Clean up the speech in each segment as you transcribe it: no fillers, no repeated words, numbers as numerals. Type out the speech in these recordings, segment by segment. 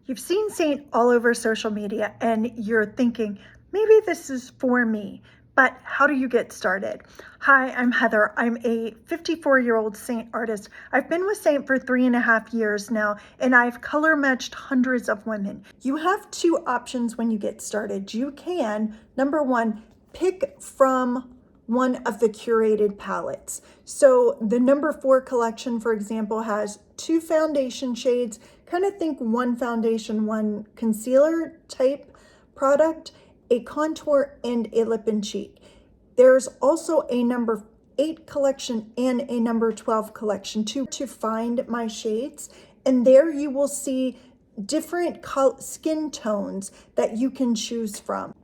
You've seen Seint all over social media and you're thinking, maybe this is for me, but how do you get started? Hi, I'm Heather. I'm a 54-year-old Seint artist. I've been with Seint for 3.5 years now, and I've color matched hundreds of women. You have two options when you get started. You can, number one, pick from one of the curated palettes. So the number 4 collection, for example, has 2 foundation shades. Kind of think one foundation, one concealer type product, a contour, and a lip and cheek. There's also a number 8 collection and a number 12 collection to find my shades. And there you will see different skin tones that you can choose from.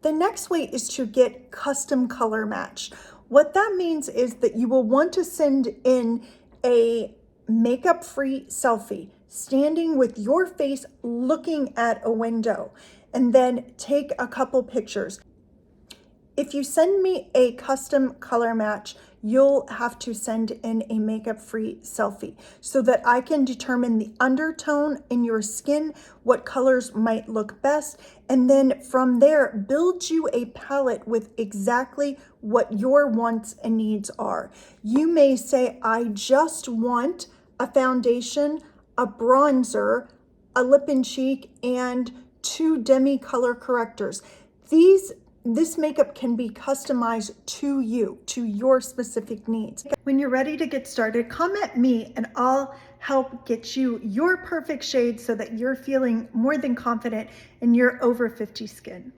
The next way is to get custom color matched. What that means is that you will want to send in a makeup-free selfie, standing with your face looking at a window, and then take a couple pictures. If you send me a custom color match, you'll have to send in a makeup-free selfie so that I can determine the undertone in your skin, what colors might look best, and then from there, build you a palette with exactly what your wants and needs are. You may say, I just want a foundation, a bronzer, a lip and cheek, and 2 Demi Colour correctors. This makeup can be customized to you, to your specific needs. When you're ready to get started, comment me and I'll help get you your perfect shade so that you're feeling more than confident in your over 50 skin.